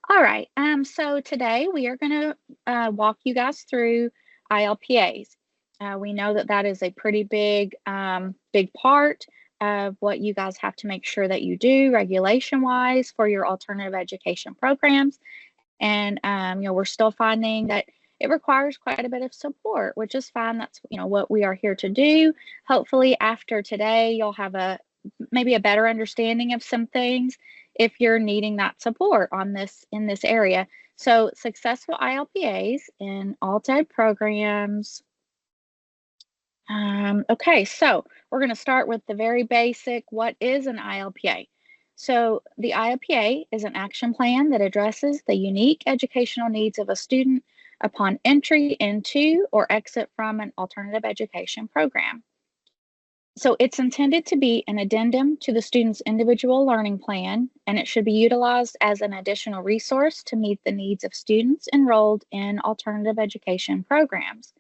All right, so today we are going to walk you guys through ILPAs. We know that that is a pretty big part of what you guys have to make sure that you do regulation-wise for your alternative education programs. And we're still finding that it requires quite a bit of support, which is fine. That's what we are here to do. Hopefully, after today, you'll have maybe a better understanding of some things if you're needing that support on this in this area. So, successful ILPAs in alt-ed programs. Okay, so we're going to start with the very basic. What is an ILPA? So the ILPA is an action plan that addresses the unique educational needs of a student upon entry into or exit from an alternative education program. So it's intended to be an addendum to the student's individual learning plan, and it should be utilized as an additional resource to meet the needs of students enrolled in alternative education programs.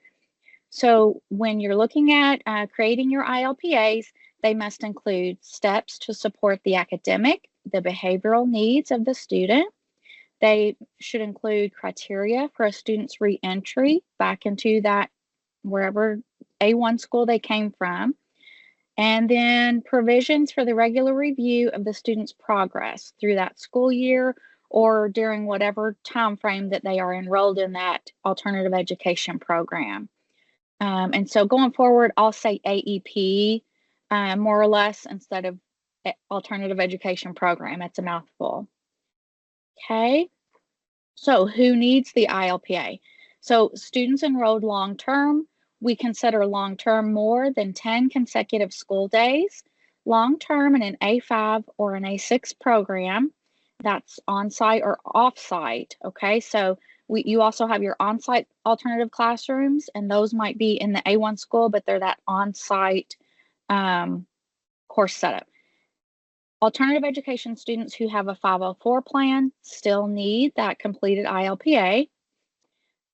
So when you're looking at creating your ILPAs, they must include steps to support the academic, the behavioral needs of the student. They should include criteria for a student's reentry back into that wherever A1 school they came from. And then provisions for the regular review of the student's progress through that school year or during whatever time frame that they are enrolled in that alternative education program. And so going forward, I'll say AEP more or less instead of alternative education program. It's a mouthful. Okay, so who needs the ILPA? So students enrolled long-term, we consider long-term more than 10 consecutive school days. Long-term in an A5 or an A6 program, that's on-site or off-site, okay? So you also have your on-site alternative classrooms, and those might be in the A1 school, but they're that on-site course setup. Alternative education students who have a 504 plan still need that completed ILPA.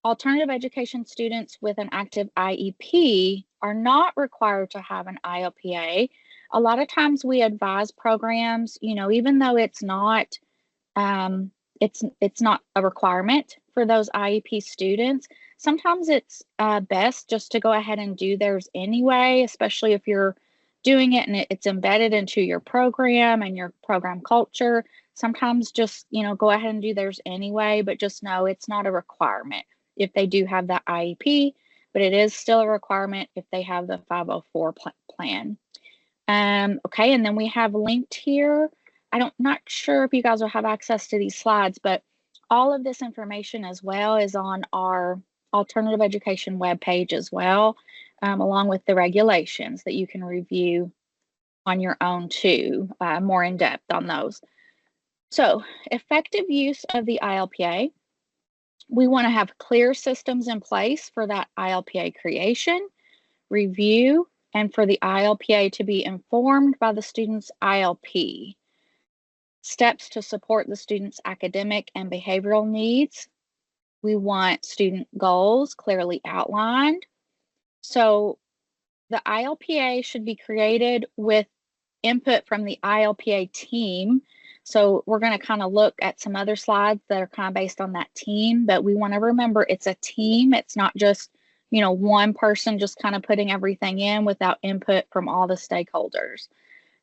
Alternative education students with an active IEP are not required to have an ILPA. A lot of times we advise programs, even though it's not a requirement for those IEP students. Sometimes it's best just to go ahead and do theirs anyway, especially if you're doing it and it's embedded into your program and your program culture. Sometimes just, go ahead and do theirs anyway, but just know it's not a requirement if they do have that IEP, but it is still a requirement if they have the 504 plan. Okay, and then we have linked here. Not sure if you guys will have access to these slides, but all of this information as well is on our alternative education webpage as well, along with the regulations that you can review on your own too, more in depth on those. So effective use of the ILPA. We want to have clear systems in place for that ILPA creation, review, and for the ILPA to be informed by the student's ILP. Steps to support the student's academic and behavioral needs. We want student goals clearly outlined. So the ILPA should be created with input from the ILPA team. So we're going to kind of look at some other slides that are kind of based on that team, but we want to remember it's a team. It's not just, one person just kind of putting everything in without input from all the stakeholders.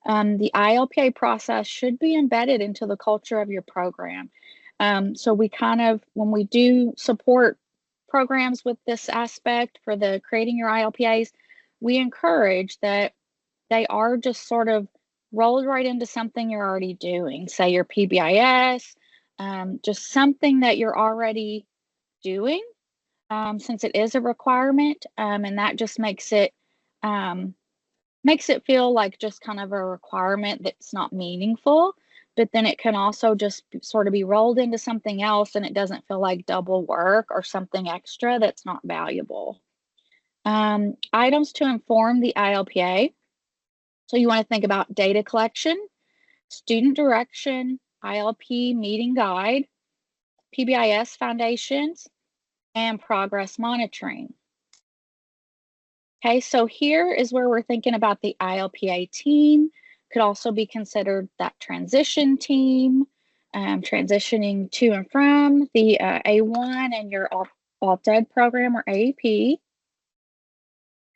The ILPA process should be embedded into the culture of your program. So we when we do support programs with this aspect for the creating your ILPAs, we encourage that they are just sort of rolled right into something you're already doing, say your PBIS, just something that you're already doing, since it is a requirement, and that just makes it feel like just kind of a requirement that's not meaningful, but then it can also just sort of be rolled into something else and it doesn't feel like double work or something extra that's not valuable. Items to inform the ILPA. So you want to think about data collection, student direction, ILP meeting guide, PBIS foundations, and progress monitoring. Okay, so here is where we're thinking about the ILPA team. Could also be considered that transition team. transitioning to and from the A1 and your alt-ed program or AEP.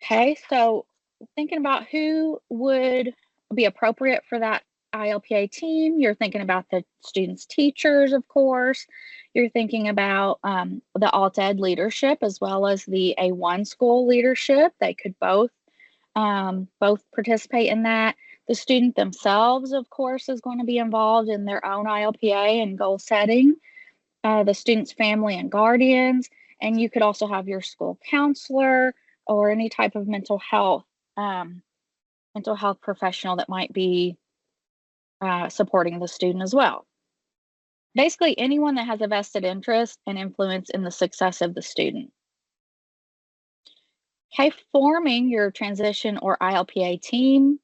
Okay, so thinking about who would be appropriate for that ILPA team, you're thinking about the students' teachers, of course. You're thinking about the alt-ed leadership as well as the A1 school leadership. They could both participate in that. The student themselves, of course, is going to be involved in their own ILPA and goal setting. The student's family and guardians, and you could also have your school counselor or any type of mental health professional that might be supporting the student as well. Basically, anyone that has a vested interest and influence in the success of the student. Okay, forming your transition or ILPA team.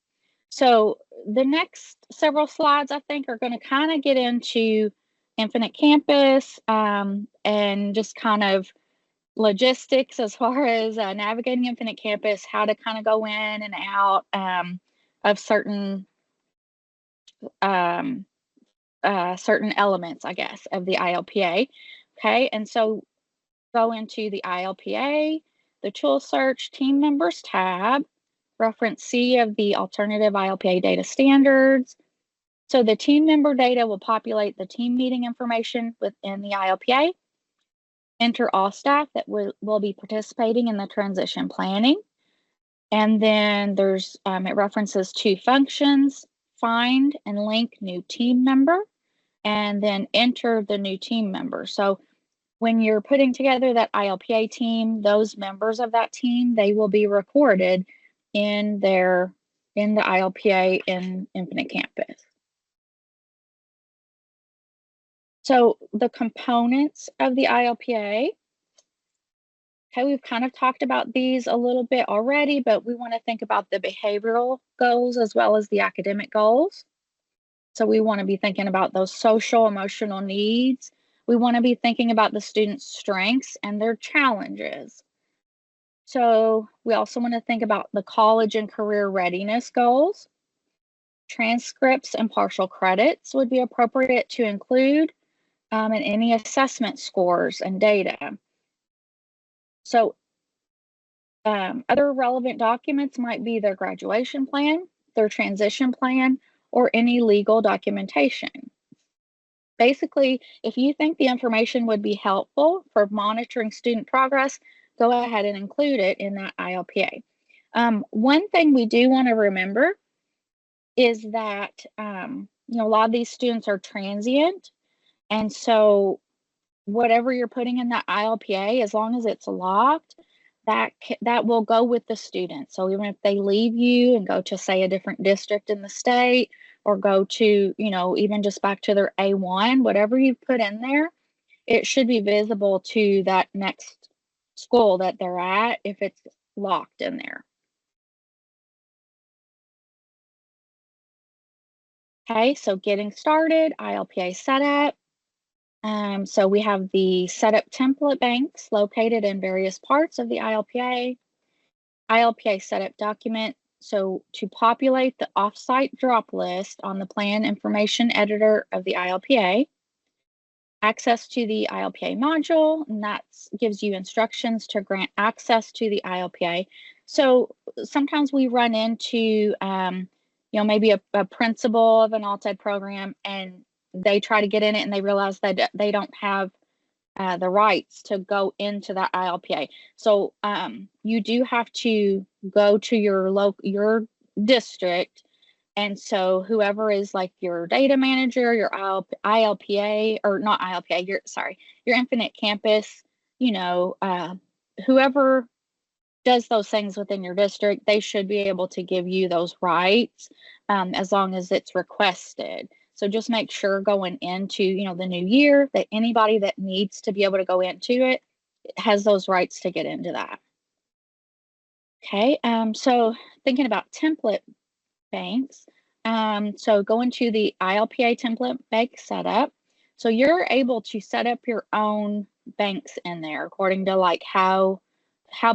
So the next several slides, I think, are going to kind of get into Infinite Campus and just kind of logistics as far as navigating Infinite Campus, how to kind of go in and out of certain elements, I guess, of the ILPA. Okay, and so go into the ILPA, the tool search team members tab, reference C of the alternative ILPA data standards. So the team member data will populate the team meeting information within the ILPA. Enter all staff that will be participating in the transition planning. And then there's, it references two functions, find and link new team member, and then enter the new team member. So when you're putting together that ILPA team, those members of that team, they will be recorded in the ILPA in Infinite Campus. So the components of the ILPA, okay, we've kind of talked about these a little bit already, but we want to think about the behavioral goals as well as the academic goals. So we want to be thinking about those social, emotional needs. We want to be thinking about the students' strengths and their challenges. So we also want to think about the college and career readiness goals. Transcripts and partial credits would be appropriate to include, and any assessment scores and data. So other relevant documents might be their graduation plan, their transition plan, or any legal documentation. Basically, if you think the information would be helpful for monitoring student progress, go ahead and include it in that ILPA. One thing we do want to remember is that a lot of these students are transient, and so whatever you're putting in that ILPA, as long as it's locked, that will go with the student. So even if they leave you and go to, say, a different district in the state, or go to, even just back to their A1, whatever you put in there, it should be visible to that next school that they're at if it's locked in there. Okay, so getting started, ILPA setup. So we have the setup template banks located in various parts of the ILPA. ILPA setup document. So to populate the offsite drop list on the plan information editor of the ILPA. Access to the ILPA module, and that gives you instructions to grant access to the ILPA. So sometimes we run into, maybe a principal of an alt-ed program, and they try to get in it and they realize that they don't have the rights to go into that ILPA. So you do have to go to your district. And so whoever is like your data manager, your ILPA, or not ILPA, your Infinite Campus, whoever does those things within your district, they should be able to give you those rights as long as it's requested. So just make sure going into, the new year, that anybody that needs to be able to go into it has those rights to get into that. Okay, so thinking about template banks. So go into the ILPA template bank setup. So you're able to set up your own banks in there according to like how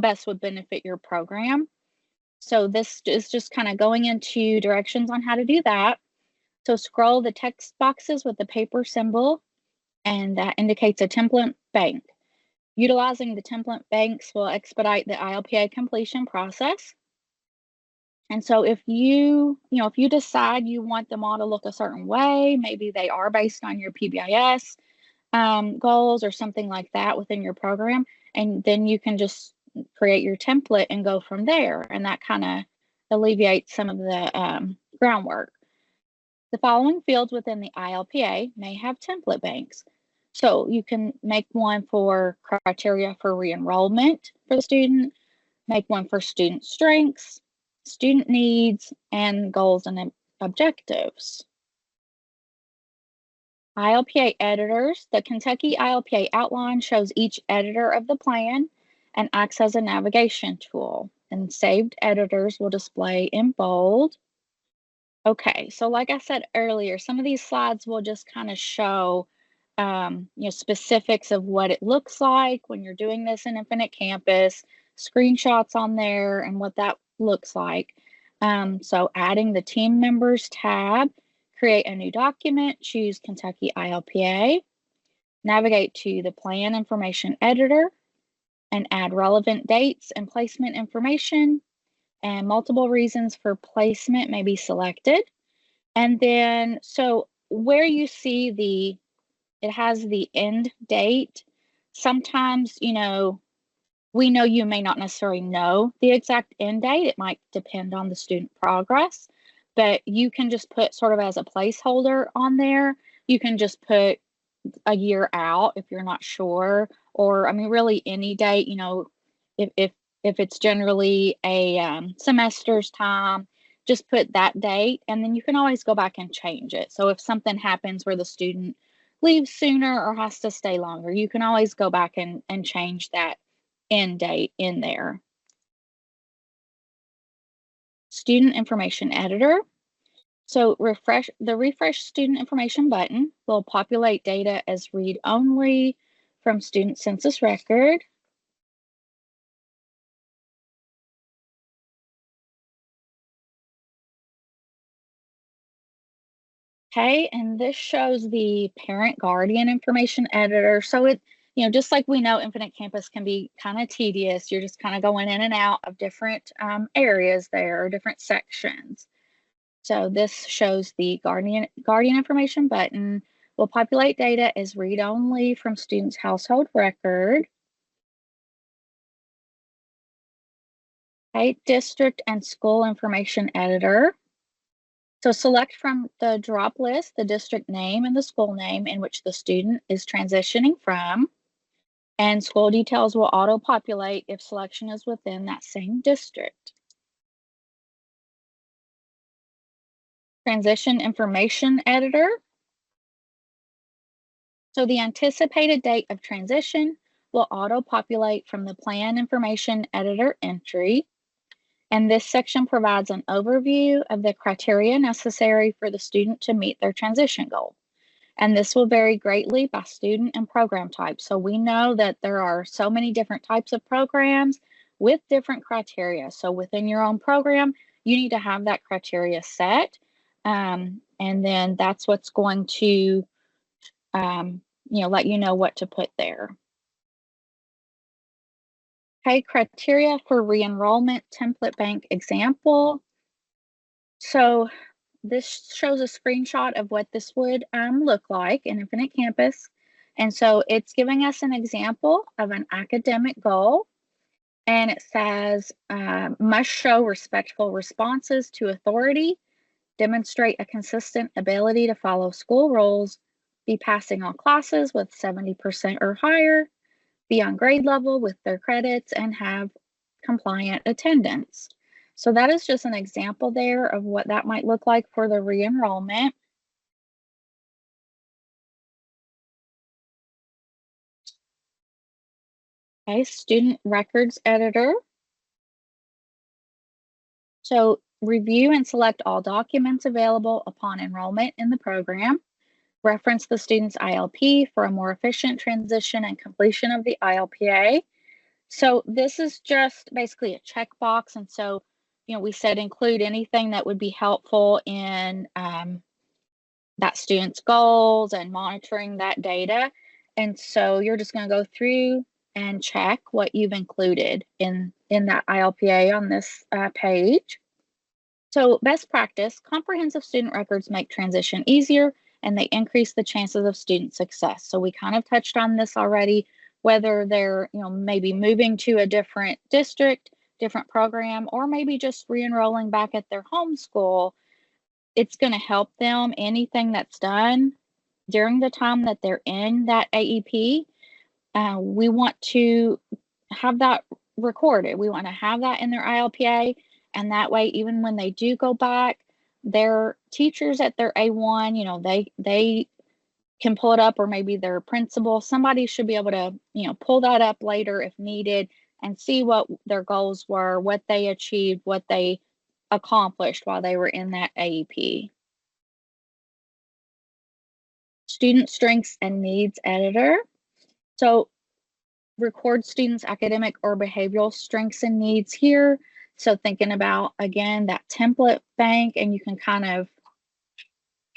best would benefit your program. So this is just kind of going into directions on how to do that. So scroll the text boxes with the paper symbol, and that indicates a template bank. Utilizing the template banks will expedite the ILPA completion process. And so if if you decide you want them all to look a certain way, maybe they are based on your PBIS goals or something like that within your program, and then you can just create your template and go from there. And that kind of alleviates some of the groundwork. The following fields within the ILPA may have template banks. So you can make one for criteria for re-enrollment for the student, make one for student strengths, student needs, and goals and objectives. ILPA editors. The Kentucky ILPA outline shows each editor of the plan and acts as a navigation tool. And saved editors will display in bold. Okay, so like I said earlier, some of these slides will just kind of show specifics of what it looks like when you're doing this in Infinite Campus, screenshots on there, and what that looks like. So adding the team members tab, create a new document, choose Kentucky ILPA, navigate to the plan information editor, and add relevant dates and placement information, and multiple reasons for placement may be selected. And then, so where you see it has the end date. Sometimes, we know you may not necessarily know the exact end date. It might depend on the student progress, but you can just put sort of as a placeholder on there. You can just put a year out if you're not sure, or I mean, really any date. If it's generally a semester's time, just put that date, and then you can always go back and change it. So if something happens where the student leaves sooner or has to stay longer, you can always go back and change that end date in there. Student information editor. So the refresh student information button will populate data as read only from student census record. Okay, and this shows the parent guardian information editor. So just like we know Infinite Campus can be kind of tedious, you're just kind of going in and out of different areas there, or different sections. So this shows the guardian information button will populate data as read only from student's household record. Okay, district and school information editor. So select from the drop list the district name and the school name in which the student is transitioning from, and school details will auto-populate if selection is within that same district. Transition information editor. So the anticipated date of transition will auto-populate from the plan information editor entry. And this section provides an overview of the criteria necessary for the student to meet their transition goal. And this will vary greatly by student and program type. So we know that there are so many different types of programs with different criteria. So within your own program, you need to have that criteria set. And then that's what's going to, let you know what to put there. Okay, criteria for re-enrollment template bank example. So this shows a screenshot of what this would look like in Infinite Campus. And so it's giving us an example of an academic goal. And it says, must show respectful responses to authority, demonstrate a consistent ability to follow school rules, be passing all classes with 70% or higher, be on grade level with their credits, and have compliant attendance. So that is just an example there of what that might look like for the re-enrollment. Okay, student records editor. So review and select all documents available upon enrollment in the program. Reference the student's ILP for a more efficient transition and completion of the ILPA. So this is just basically a checkbox. And so, we said include anything that would be helpful in that student's goals and monitoring that data. And so you're just going to go through and check what you've included in that ILPA on this page. So best practice, comprehensive student records make transition easier and they increase the chances of student success. So we kind of touched on this already, whether they're, maybe moving to a different district, different program, or maybe just re-enrolling back at their home school. It's going to help them. Anything that's done during the time that they're in that AEP, we want to have that recorded. We want to have that in their ILPA. And that way, even when they do go back, their teachers at their A1, they can pull it up, or maybe their principal, somebody should be able to, pull that up later if needed and see what their goals were, what they achieved, what they accomplished while they were in that AEP. Student strengths and needs editor. So record students' academic or behavioral strengths and needs here. So thinking about, again, that template bank, and you can kind of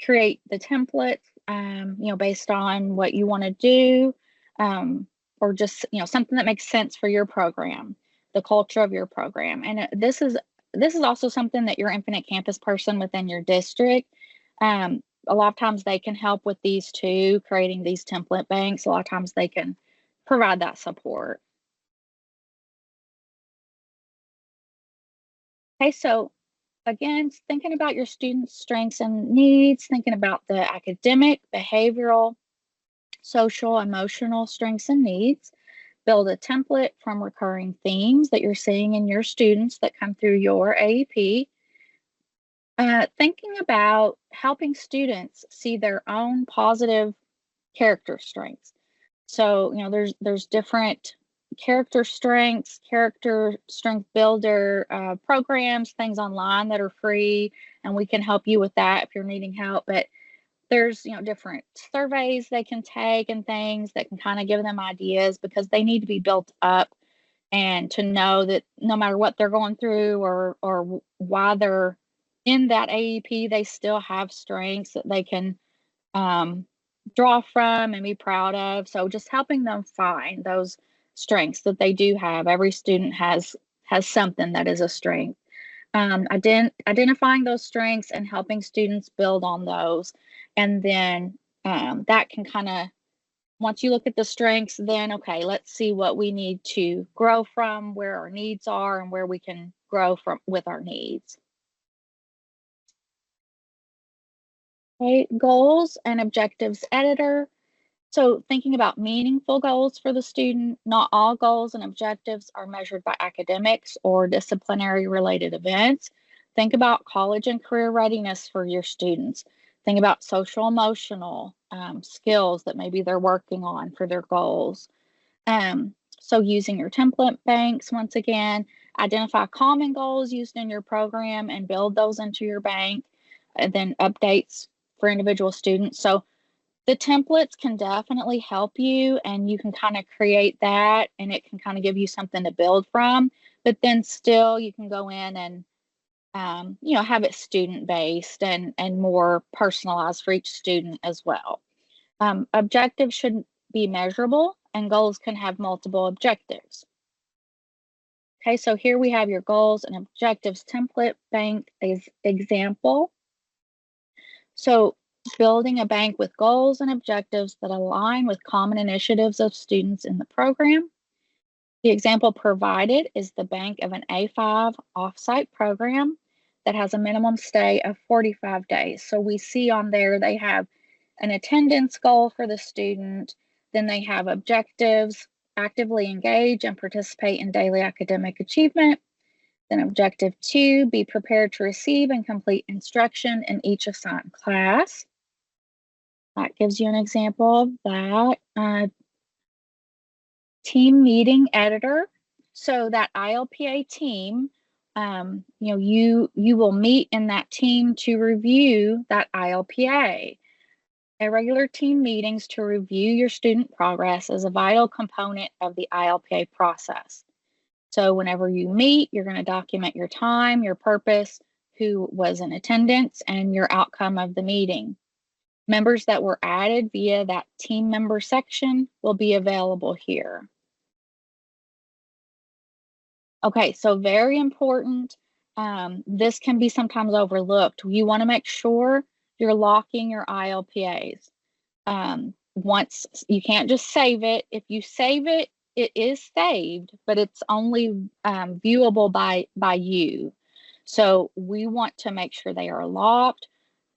create the template, based on what you want to do, or just, something that makes sense for your program, the culture of your program. And this is also something that your Infinite Campus person within your district, a lot of times they can help with these too, creating these template banks. A lot of times they can provide that support. Okay, so again, thinking about your students' strengths and needs, thinking about the academic, behavioral, social, emotional strengths and needs. Build a template from recurring themes that you're seeing in your students that come through your AEP. Thinking about helping students see their own positive character strengths. So, there's different character strength builder programs, things online that are free, and we can help you with that if you're needing help. But there's, different surveys they can take and things that can kind of give them ideas, because they need to be built up and to know that no matter what they're going through, or why they're in that AEP, they still have strengths that they can draw from and be proud of. So just helping them find those strengths that they do have. Every student has something that is a strength. Identifying those strengths and helping students build on those. And then that can kind of, once you look at the strengths, then, okay, let's see what we need to grow from, where our needs are, and where we can grow from with our needs. Okay, goals and objectives editor. So thinking about meaningful goals for the student. Not all goals and objectives are measured by academics or disciplinary related events. Think about college and career readiness for your students. Think about social emotional skills that maybe they're working on for their goals. So using your template banks, once again, identify common goals used in your program and build those into your bank, and then updates for individual students. So the templates can definitely help you, and you can kind of create that, and it can kind of give you something to build from. But then still, you can go in and have it student based and more personalized for each student as well. Objectives should be measurable, and goals can have multiple objectives. Okay, so here we have your goals and objectives template bank example. So building a bank with goals and objectives that align with common initiatives of students in the program. The example provided is the bank of an A5 offsite program that has a minimum stay of 45 days. So we see on there they have an attendance goal for the student, then they have objectives, actively engage and participate in daily academic achievement. Then objective 2, be prepared to receive and complete instruction in each assigned class. That gives you an example of that. Team meeting editor. So that ILPA team, you will meet in that team to review that ILPA. Regular team meetings to review your student progress is a vital component of the ILPA process. So whenever you meet, you're going to document your time, your purpose, who was in attendance, and your outcome of the meeting. Members that were added via that team member section will be available here. Okay, so very important. This can be sometimes overlooked. You want to make sure you're locking your ILPAs. Once you can't just save it. If you save it, it is saved, but it's only viewable by you. So we want to make sure they are locked.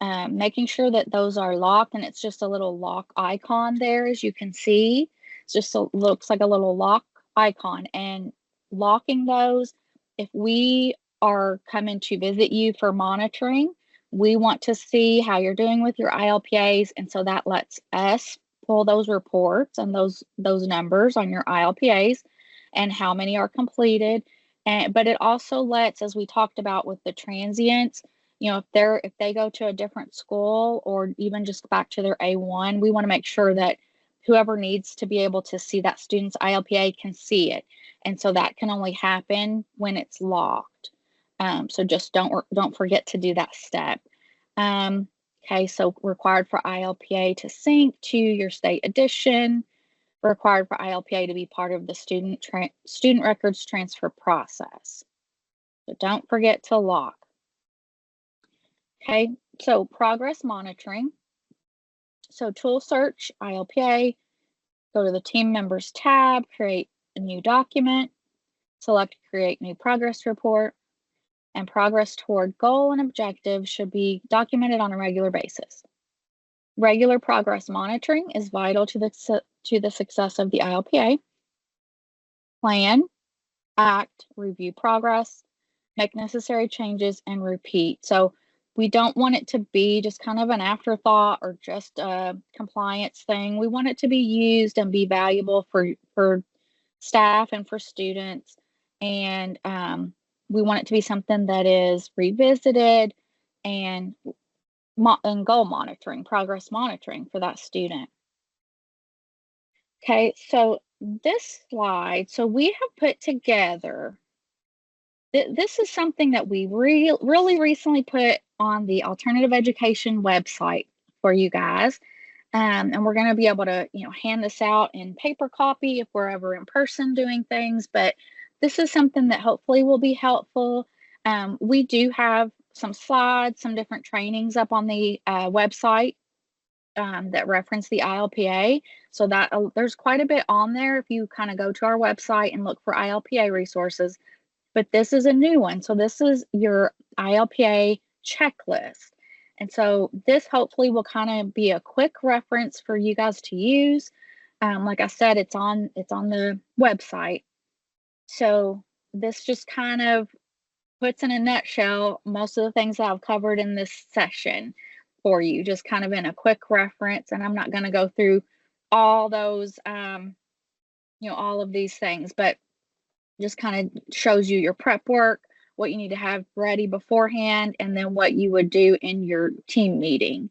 Making sure that those are locked, and it's just a little lock icon there, as you can see. It just looks like a little lock icon, and locking those, if we are coming to visit you for monitoring, we want to see how you're doing with your ILPAs, and so that lets us pull those reports and those numbers on your ILPAs and how many are completed. But it also lets, as we talked about with the transients, you know, if they go to a different school or even just back to their A1, we want to make sure that whoever needs to be able to see that student's ILPA can see it. And so that can only happen when it's locked. So just don't forget to do that step. Okay, so required for ILPA to sync to your state edition, required for ILPA to be part of the student records transfer process. So don't forget to lock. Okay, so progress monitoring. So tool search, ILPA, go to the team members tab, create a new document, select create new progress report, and progress toward goal and objective should be documented on a regular basis. Regular progress monitoring is vital to the success of the ILPA. Plan, act, review progress, make necessary changes, and repeat. So we don't want it to be just kind of an afterthought or just a compliance thing. We want it to be used and be valuable for staff and for students. And we want it to be something that is revisited and goal monitoring, progress monitoring for that student. Okay, so this slide, so we have put together, this is something that we really recently put on the alternative education website for you guys. And we're going to be able to, hand this out in paper copy if we're ever in person doing things, but this is something that hopefully will be helpful. We do have some slides, some different trainings up on the website that reference the ILPA. So that there's quite a bit on there if you kind of go to our website and look for ILPA resources. But this is a new one. So this is your ILPA checklist. And so this hopefully will kind of be a quick reference for you guys to use. Like I said, it's on the website. So this just kind of puts in a nutshell most of the things that I've covered in this session for you, just kind of in a quick reference. And I'm not going to go through all those, all of these things, but just kind of shows you your prep work, what you need to have ready beforehand, and then what you would do in your team meeting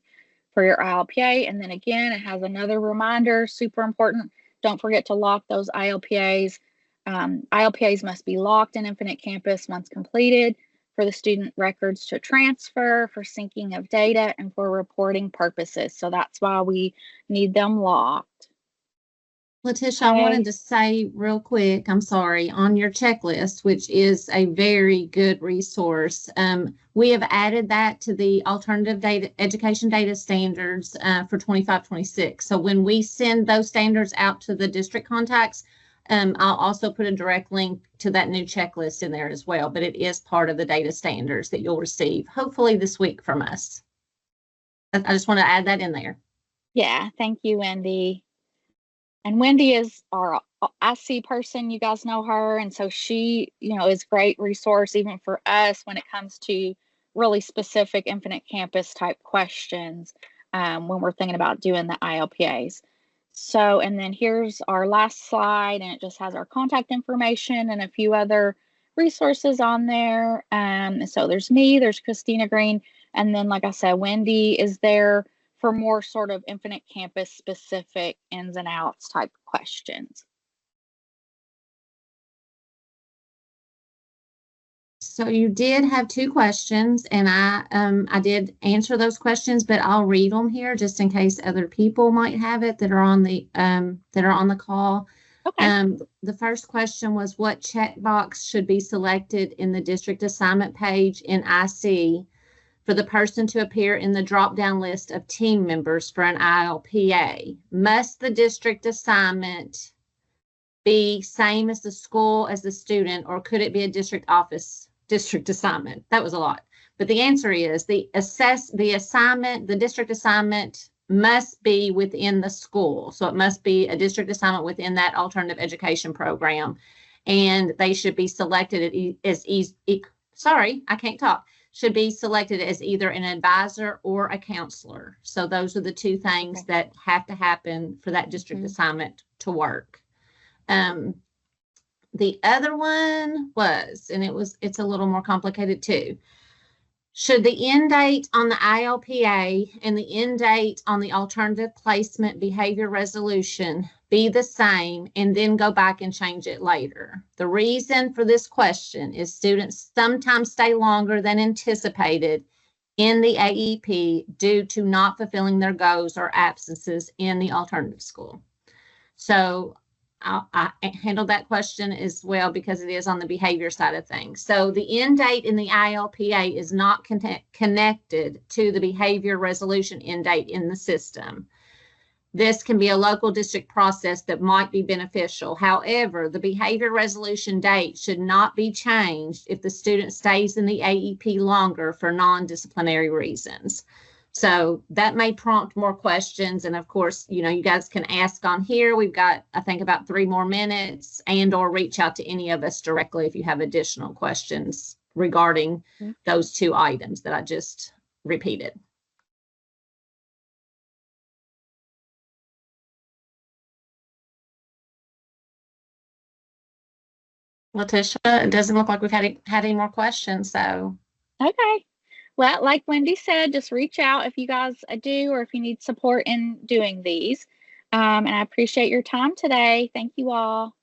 for your ILPA. And then again, it has another reminder, super important. Don't forget to lock those ILPAs. ILPAs must be locked in Infinite Campus once completed for the student records to transfer, for syncing of data, and for reporting purposes. So that's why we need them locked. Letitia, I wanted to say real quick, I'm sorry, on your checklist, which is a very good resource. We have added that to the alternative education data standards for 25-26. So when we send those standards out to the district contacts, I'll also put a direct link to that new checklist in there as well, but it is part of the data standards that you'll receive hopefully this week from us. I just want to add that in there. Yeah, thank you, Wendy. And Wendy is our IC person. You guys know her. And so she, is a great resource even for us when it comes to really specific Infinite Campus type questions when we're thinking about doing the ILPAs. So, and then here's our last slide, and it just has our contact information and a few other resources on there. So there's me, there's Christina Green, and then, like I said, Wendy is there for more sort of Infinite Campus specific ins and outs type questions. So you did have two questions, and I did answer those questions, but I'll read them here just in case other people might have it that are on the call. Okay. The first question was, what checkbox should be selected in the district assignment page in IC for the person to appear in the drop-down list of team members for an ILPA? Must the district assignment be same as the school as the student, or could it be a district office district assignment? That was a lot. But the answer is the district assignment must be within the school. So it must be a district assignment within that alternative education program. And they should be selected should be selected as either an advisor or a counselor. So those are the two things that have to happen for that district assignment to work. The other one was, and it's a little more complicated too. Should the end date on the ILPA and the end date on the alternative placement behavior resolution be the same and then go back and change it later? The reason for this question is students sometimes stay longer than anticipated in the AEP due to not fulfilling their goals or absences in the alternative school. So I handled that question as well because it is on the behavior side of things. So the end date in the ILPA is not connected to the behavior resolution end date in the system. This can be a local district process that might be beneficial. However, the behavior resolution date should not be changed if the student stays in the AEP longer for non-disciplinary reasons. So that may prompt more questions. And of course, you guys can ask on here. We've got, I think, about 3 more minutes, and or reach out to any of us directly if you have additional questions regarding those 2 items that I just repeated. Letitia, it doesn't look like we've had any more questions. So. Okay. Well, like Wendy said, just reach out if you guys do, or if you need support in doing these. And I appreciate your time today. Thank you all.